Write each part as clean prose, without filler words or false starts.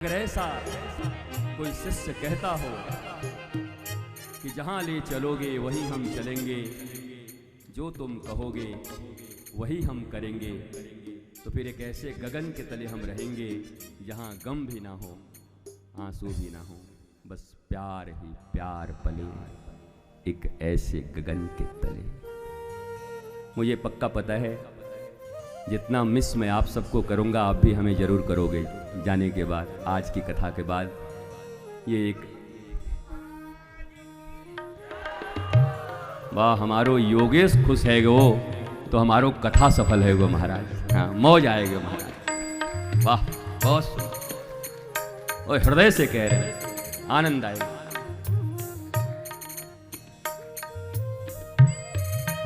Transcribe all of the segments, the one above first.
अगर ऐसा कोई शिष्य कहता हो कि जहाँ ले चलोगे वहीं हम चलेंगे, जो तुम कहोगे वही हम करेंगे, तो फिर एक ऐसे गगन के तले हम रहेंगे जहाँ गम भी ना हो, आंसू भी ना हो, बस प्यार ही प्यार पले एक ऐसे गगन के तले। मुझे पक्का पता है जितना मिस मैं आप सबको करूँगा आप भी हमें ज़रूर करोगे जाने के बाद, आज की कथा के बाद। ये एक वाह हमारो योगेश खुश है गो तो हमारो कथा सफल है गो महाराज। हाँ मौज आएगा महाराज, वाह बहुत सुंदर और हृदय से कह रहे हैं, आनंद आएगा।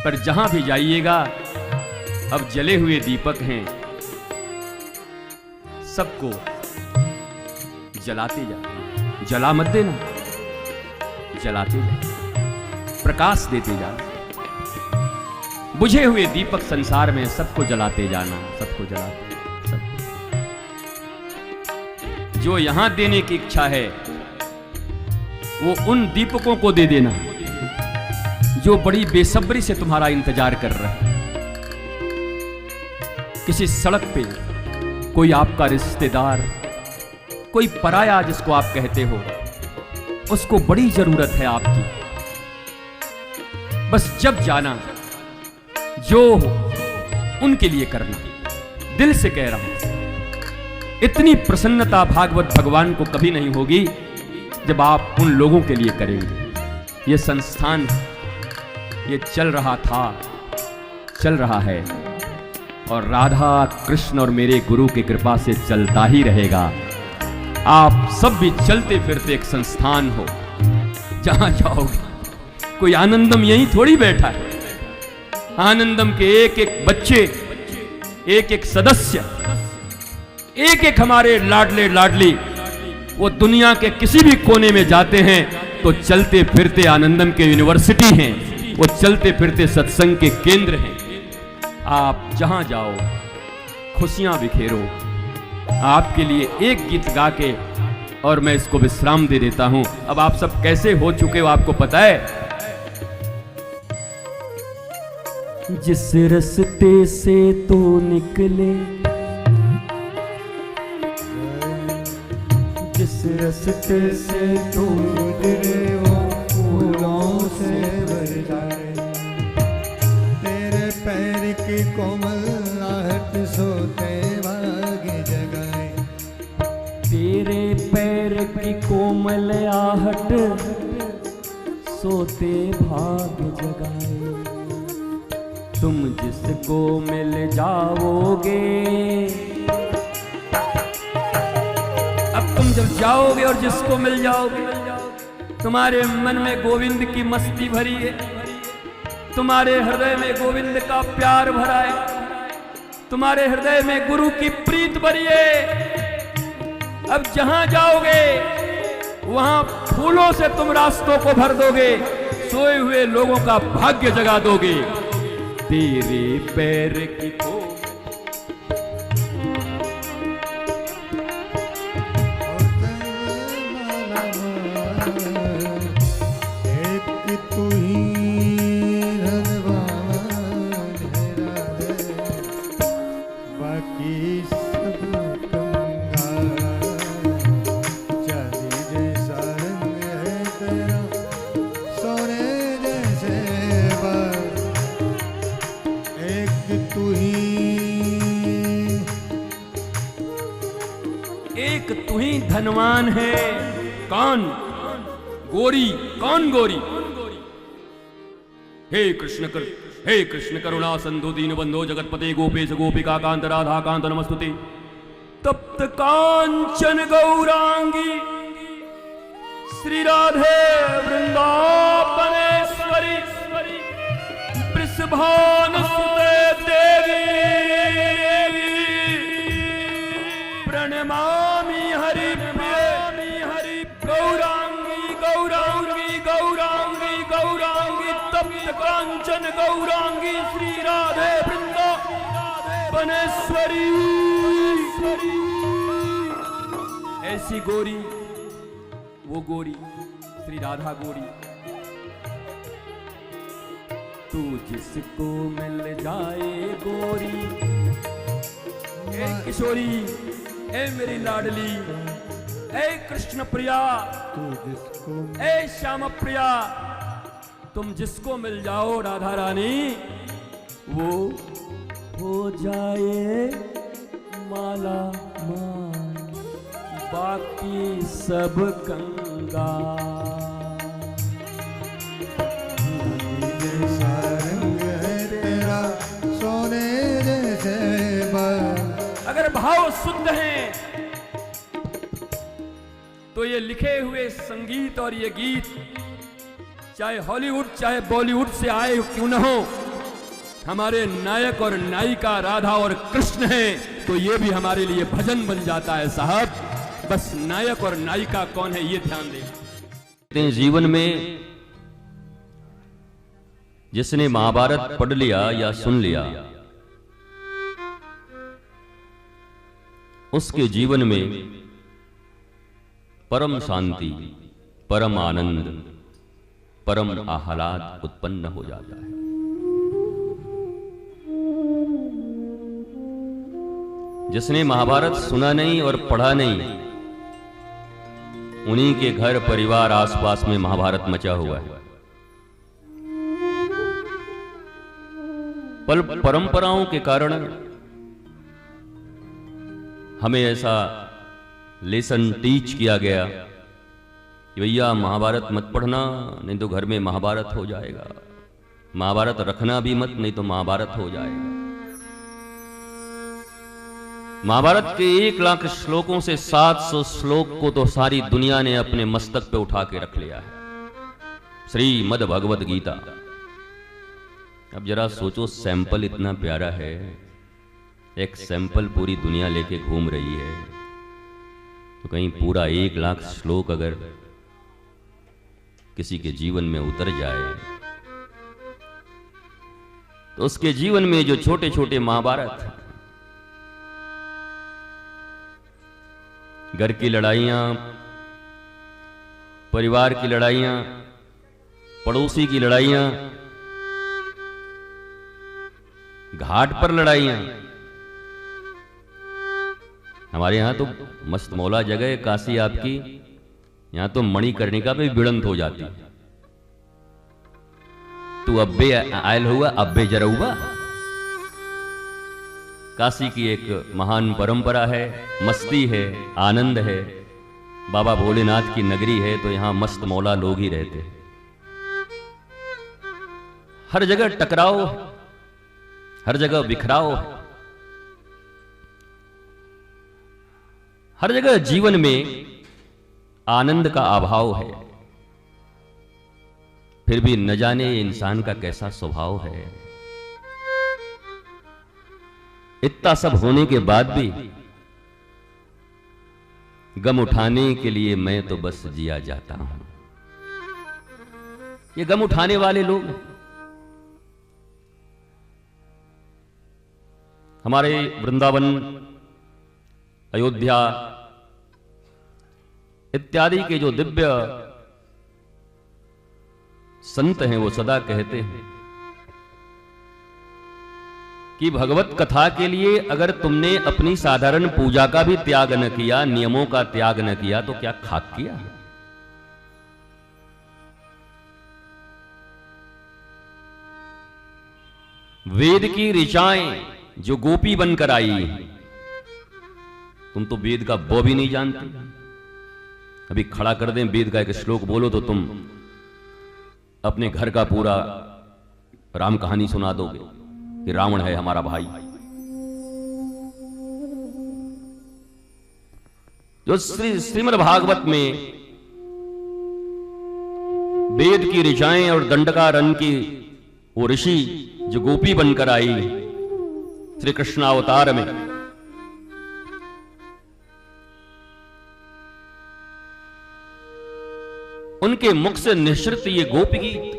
पर जहां भी जाइएगा अब जले हुए दीपक हैं, सबको जलाते जा, जला मत देना, जलाते जा, प्रकाश देते जा। बुझे हुए दीपक संसार में सबको जलाते जाना, सबको जलाते, सबको। जो यहां देने की इच्छा है वो उन दीपकों को दे देना जो बड़ी बेसब्री से तुम्हारा इंतजार कर रहे हैं। किसी सड़क पे कोई आपका रिश्तेदार, कोई पराया जिसको आप कहते हो, उसको बड़ी जरूरत है आपकी। बस जब जाना जो उनके लिए करना, दिल से कह रहा हूं। इतनी प्रसन्नता भागवत भगवान को कभी नहीं होगी जब आप उन लोगों के लिए करेंगे। ये संस्थान ये चल रहा था, चल रहा है और राधा कृष्ण और मेरे गुरु की कृपा से चलता ही रहेगा। आप सब भी चलते फिरते एक संस्थान हो, जहां जाओगे कोई आनंदम यहीं थोड़ी बैठा है। आनंदम के एक एक बच्चे, एक एक सदस्य, एक एक हमारे लाडले लाडली वो दुनिया के किसी भी कोने में जाते हैं तो चलते फिरते आनंदम के यूनिवर्सिटी हैं, वो चलते फिरते सत्संग के केंद्र हैं। आप जहां जाओ खुशियां बिखेरो। आपके लिए एक गीत गा के और मैं इसको विश्राम दे देता हूं। अब आप सब कैसे हो चुके हो आपको पता है। जिस रास्ते से तो निकले, जिस रास्ते से तो निकले वो फूलों से भर जाए। पैर की कोमल आहट सोते भाग जगाए। तेरे पैर की कोमल आहट सोते भाग जगाए। तुम जिसको मिल जाओगे, अब तुम जब जाओगे और जिसको मिल जाओगे, तुम्हारे मन में गोविंद की मस्ती भरी है, तुम्हारे हृदय में गोविंद का प्यार भरा है, तुम्हारे हृदय में गुरु की प्रीत भरी है। अब जहां जाओगे वहां फूलों से तुम रास्तों को भर दोगे, सोए हुए लोगों का भाग्य जगा दोगे। तेरे पैर की धनवान है कौन? गोरी, कौन गोरी? हे कृष्ण कर, हे कृष्ण करुणा सिंधु दीन बंधो जगतपते गोपेश गोपिका कांत राधा कांत नमस्तुते। तप्त कांचन गौरांगी श्री राधे वृंदावनेश्वरी वृषभानुसुते देवी प्रणमामि हरि गौरांगी गौरांगी गौरांगी गौरांगी तप्त कांचन गौरांगी श्री राधे वृंदावनेश्वरी। ऐसी गोरी वो गोरी श्री राधा गोरी। तू जिसको मिल जाए गोरी, ए किशोरी, ए मेरी लाडली, ए कृष्ण प्रिया, तू जिसको ए श्याम प्रिया, तुम जिसको मिल जाओ राधा रानी, वो हो जाए माला माल, बाकी सब कंगाल। जैसा रंग है तेरा सोने जैसे बाल। अगर भाव शुद्ध हैं तो ये लिखे हुए संगीत और ये गीत चाहे हॉलीवुड चाहे बॉलीवुड से आए क्यों न हो, हमारे नायक और नायिका राधा और कृष्ण हैं, तो ये भी हमारे लिए भजन बन जाता है साहब। बस नायक और नायिका कौन है ये ध्यान दें। जीवन में जिसने महाभारत पढ़ लिया या सुन लिया, उसके जीवन में परम शांति, परम आनंद, परम आह्लाद उत्पन्न हो जाता है। जिसने महाभारत सुना नहीं और पढ़ा नहीं, उन्हीं के घर परिवार आसपास में महाभारत मचा हुआ है। पर परंपराओं के कारण हमें ऐसा लेसन टीच किया गया कि भैया महाभारत मत पढ़ना, नहीं तो घर में महाभारत हो जाएगा। महाभारत रखना भी मत, नहीं तो महाभारत हो जाएगा। महाभारत के 1 लाख श्लोकों से 700 श्लोक को तो सारी दुनिया ने अपने मस्तक पे उठा के रख लिया है। श्रीमद् भगवद गीता। अब जरा सोचो, सैंपल इतना प्यारा है, एक सैंपल पूरी दुनिया लेके घूम रही है, तो कहीं पूरा 1 लाख श्लोक अगर किसी के जीवन में उतर जाए, तो उसके जीवन में जो छोटे छोटे महाभारत, घर की लड़ाइयां, परिवार की लड़ाइयां, पड़ोसी की लड़ाइयां, घाट पर लड़ाइयां। हमारे यहां तो मस्त मौला जगह है काशी आपकी, यहां तो मणिकर्णिका पे भिड़ंत हो जाती। तू अब्बे आयल हुआ, अब्बे जरहुआ। काशी की एक महान परंपरा है, मस्ती है, आनंद है। बाबा भोलेनाथ की नगरी है, तो यहां मस्त मौला लोग ही रहते हैं। हर जगह टकराव, हर जगह बिखराव, हर जगह जीवन में आनंद का अभाव है। फिर भी न जाने इंसान का कैसा स्वभाव है, इतना सब होने के बाद भी गम उठाने के लिए मैं तो बस जिया जाता हूं। ये गम उठाने वाले लोग हमारे वृंदावन, अयोध्या इत्यादि के जो दिव्य संत हैं, वो सदा कहते हैं कि भगवत कथा के लिए अगर तुमने अपनी साधारण पूजा का भी त्याग न किया, नियमों का त्याग न किया, तो क्या खाक किया? वेद की ऋचाएं जो गोपी बनकर आई, तुम तो वेद का बो भी नहीं जानते। अभी खड़ा कर दें वेद का एक श्लोक बोलो तो तुम अपने घर का पूरा राम कहानी सुना दोगे कि रावण है हमारा भाई। जो श्रीमद् भागवत में वेद की ऋचाएं और दंडकारण्य की वो ऋषि जो गोपी बनकर आई श्री कृष्णावतार में, उनके मुख से निश्रित ये गोपी गीत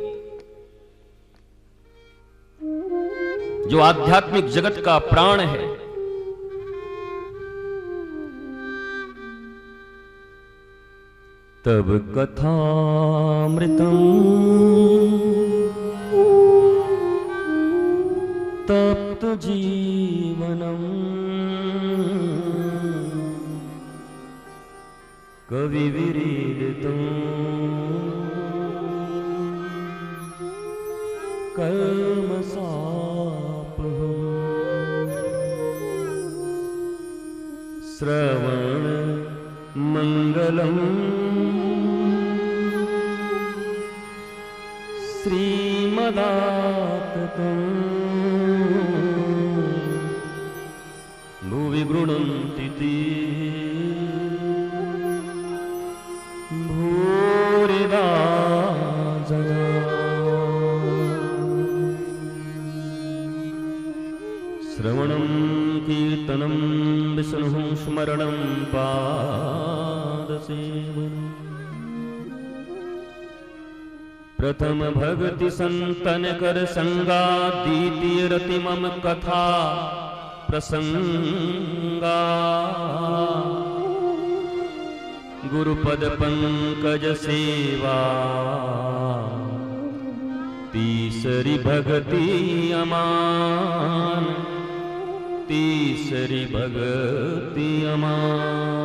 जो आध्यात्मिक जगत का प्राण है, तब कथामृतम् तप्त जीवनम् कवि विरीडितम् कर्मसापहम् श्रवण मंगलम् श्रीमदाततम् भुवि गृह्णन्ति ते भूरिदा जना। श्रवणं कीर्तनं विष्णुः स्मरणं पादसेवनम्। प्रथम भक्ति संतन कर संगा, द्वितीय रति मम कथा प्रसंगा। गुरुपद पंकज सेवा, तीसरी भक्ति अमान, तीसरी भक्ति अमान।